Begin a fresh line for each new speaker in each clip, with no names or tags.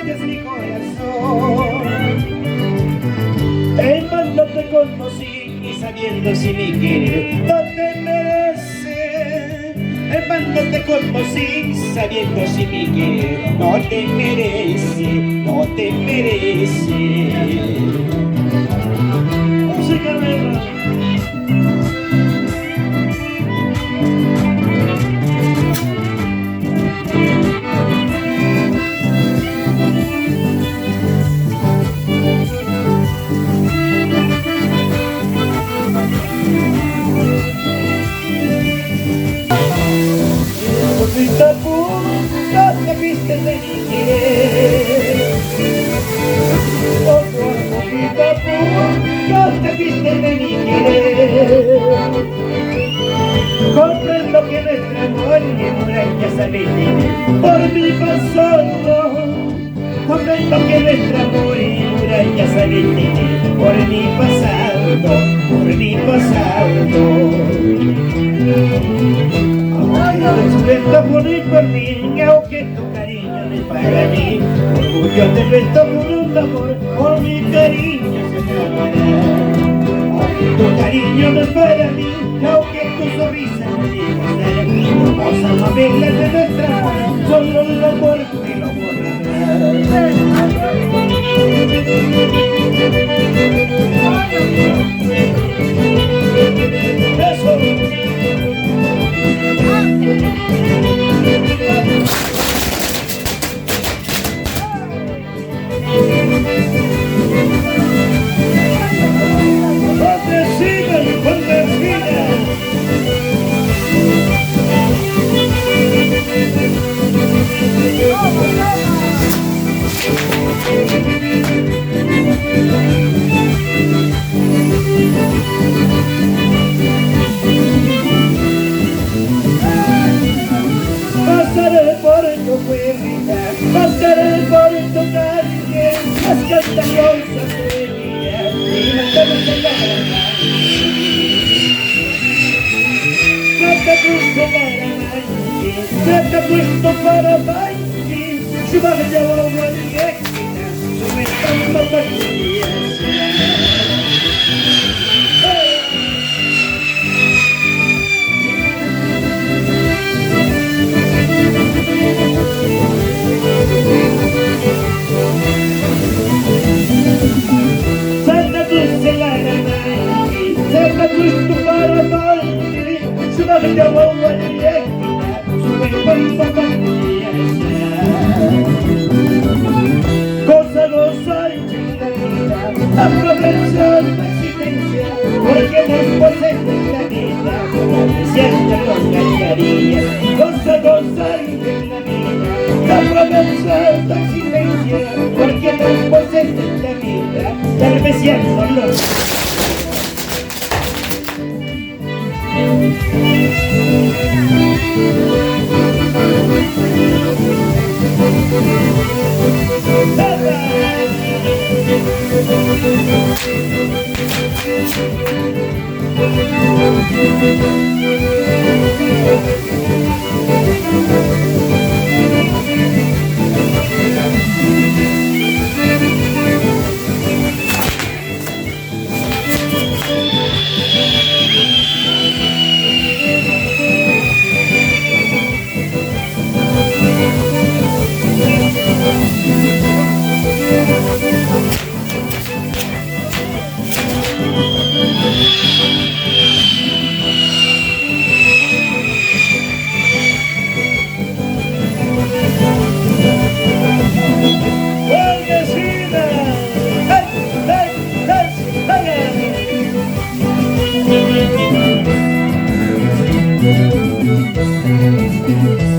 rompes mi corazón. En vano te conocí y sabiendo si mi querer no te merece. En vano te conocí sabiendo si mi querer no te merece, no te merece. Música nueva. Poquito punto te viste de mi querer. Poco a poquito punto te viste de mi querer. Comprendo que nuestro amor y murallas habiten por mi pasado. Comprendo que nuestro amor y murallas habiten por mi pasado, por mi pasado. Respeto por mí, por mí, aunque tu cariño no es para mí. Orgullo te reto por un amor, por mi cariño se acabará. Aunque tu cariño no es para mí, aunque tu sonrisa no llega a ser. Hermosa novela de nuestra amor, solo el amor te lo borrará. Pasaré por tu puerta, pasaré por tu calle, las cantallosas de día y matamos en la grama. No te puse para no te puesto para baile, si vas a llevar agua directa, sobre tanto pastillas. Santa Cruz de la Ramay, Santa Cruz tu para baile, si vas a llevar agua directa, sobre tanto pastillas. Goza, goza y la vida, aprovechar tu existencia, porque después de la vida, como me siento lo callaría. Goza, goza y la vida, aprovechar tu existencia, porque después de la vida, tal vez siento lo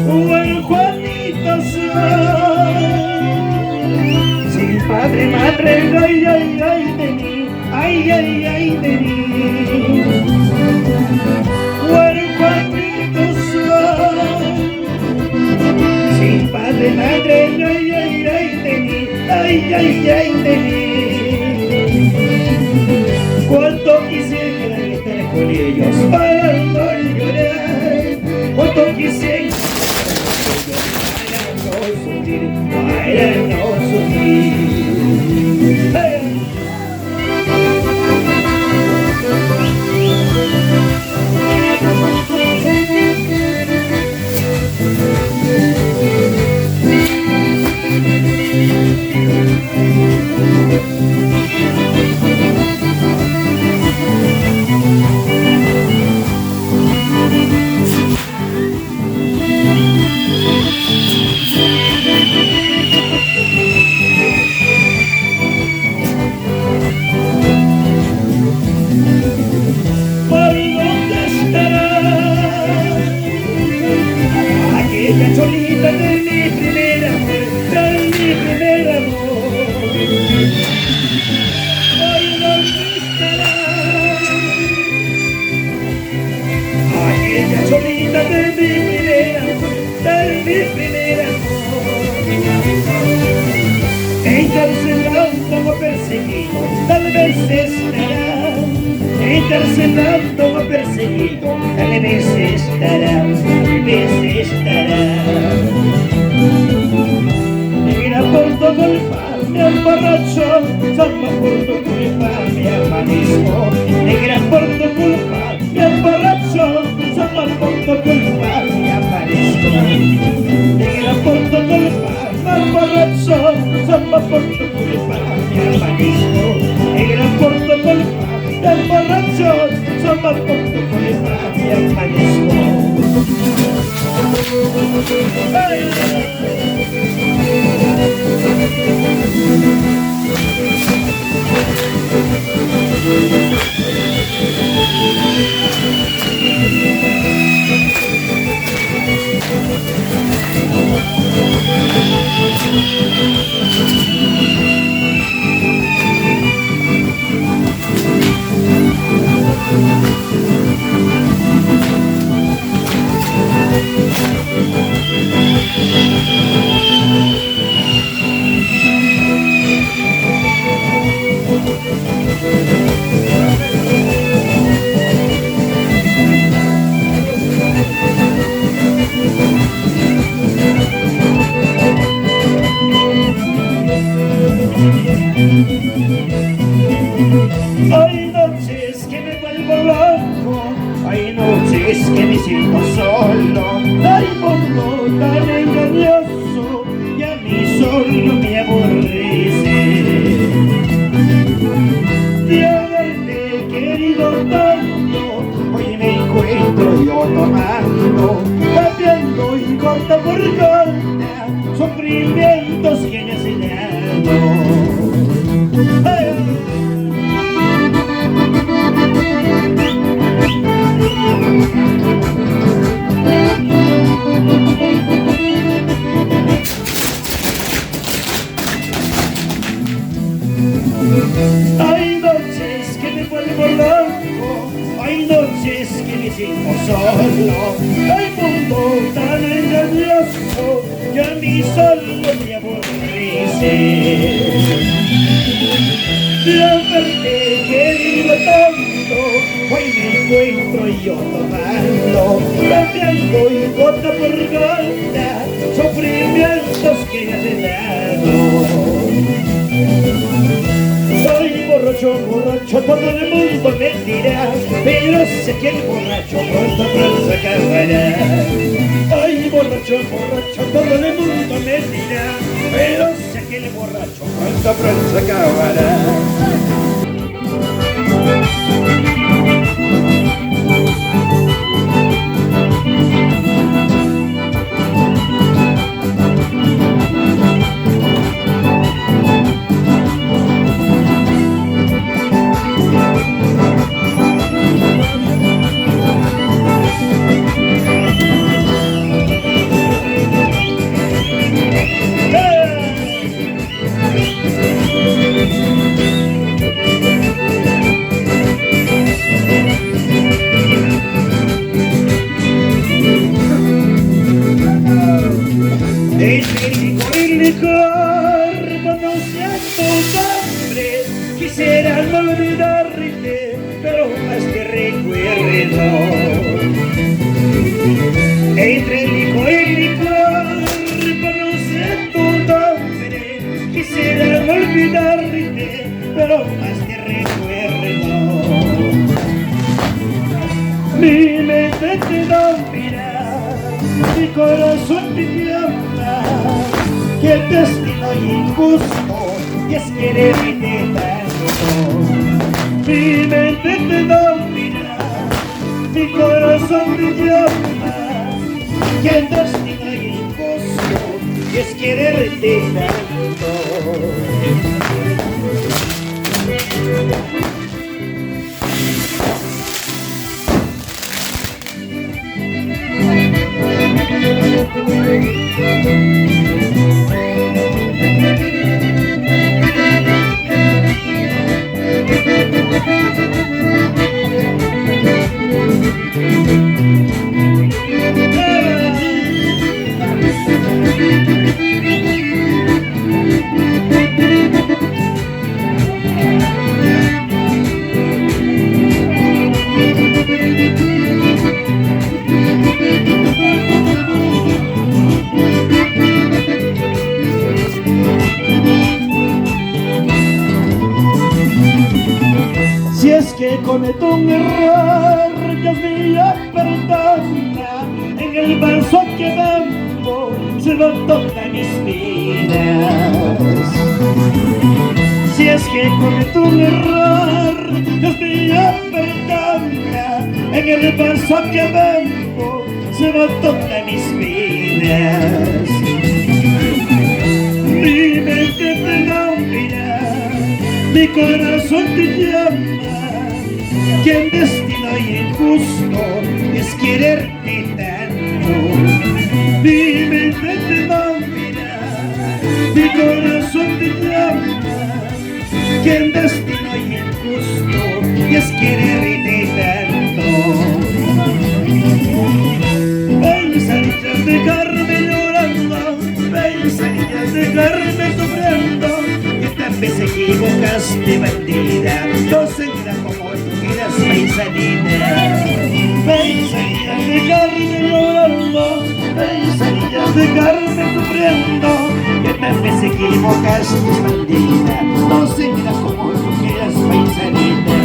Buen Juanito soy, sin padre, madre, ay, ay, ay de mí, ay, ay, ay de mí. Buen Juanito soy, sin padre, madre, ay, ay, ay de mí, ay, ay, ay de mí. Cuánto quisiera estar con ellos para no llorar, cuánto quisiera para no sufrir, para no sufrir. Hey. Aquella cholita de mi primer amor, de mi primer amor. Hoy dónde estará. Aquella cholita de mi primer amor, de mi primer amor. Encarcelando o perseguido, tal vez estará. Encarcelando o perseguido, tal vez estará, tal vez estará. Negra por tu culpa me emborracho, solo por tu culpa me amanezco. Negra por tu culpa me emborracho, solo por tu culpa me amanezco. Negra por tu culpa me emborracho, solo por tu culpa me amanezco. Negra por tu culpa el borracho, somos por tu culpa y amanezco. Hay noches que me vuelvo loco, hay noches que me siento solo. Hay mundo tan engañoso que a mí solo me aborrece. De haberte querido tanto, hoy me encuentro yo tomando, cambiando y corta por corta, sufrimientos que me hacen daño. Hay noches que me vuelvo loco, hay noches que me siento solo. Hay mundo tan engañoso que a mí solo me aborrece. De haberte querido tanto, hoy me encuentro yo tomando, cambiando y gota por gota, sufrimientos que me hacen daño. Soy borracho, borracho, todo el mundo me dirá, pero sé que el borracho pronto se acabará. Ay, borracho, borracho, todo el mundo me dirá, pero sé que el borracho pronto se acabará. corazón te llama, que el destino es injusto y es quererte tanto. Mi mente te domina, mi corazón te llama, que el destino es injusto y es quererte tanto. Si es que cometo un error, Dios mío, perdona. En el verso que vengo se lo toca mis vidas. Si es que cometo un error, Dios mío, perdona. En el verso que vengo se lo toca mis vidas. Mi mente te domina, mi corazón te llama, que el destino es injusto es quererte tanto. Mi mente te domina, mi corazón te llama, que el destino es injusto es quererte tanto. Pensarías dejarme llorando, pensarías dejarme sufriendo, que tal vez equivocaste, bandida, no será como tú quieras, paisanita. Pensarías dejarme llorando, pensarías dejarme sufriendo, que tal vez equivocaste, bandida, no será como tú quieras, paisanita.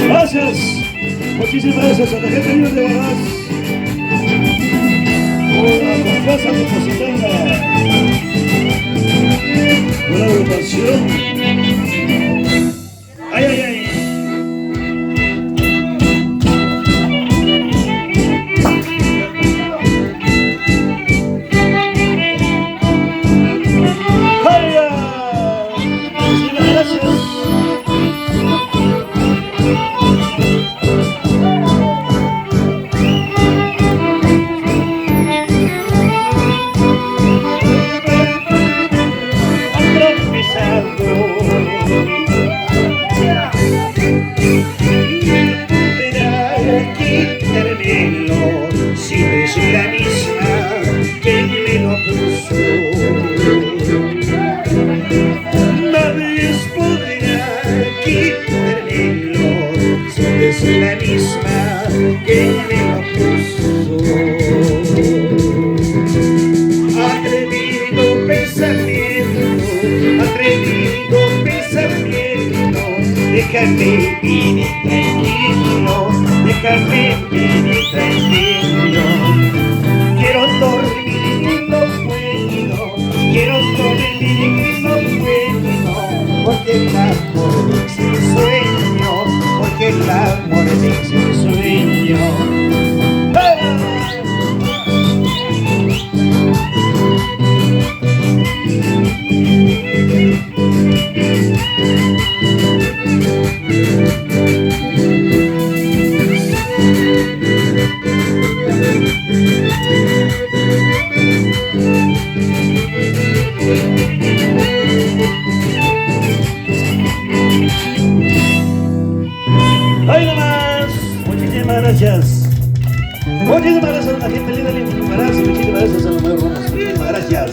Gracias, muchísimas gracias a la gente de verdad. Una confianza depositada, una agrupación. Ay, ay, ay. Muchísimas gracias. Si es la misma que me lo puso, nadie podrá quitármelo. Si es la misma que me lo puso. Atrevido pensamiento, déjame vivir tranquilo, déjame vivir tranquilo. Quiero dormir y no puedo, quiero dormir y no puedo, porque el amor es un sueño, porque el amor es un sueño. Ahí nomás, muchísimas gracias. Muchísimas gracias a la gente linda, muchísimas gracias a los nuevos. Muchísimas gracias.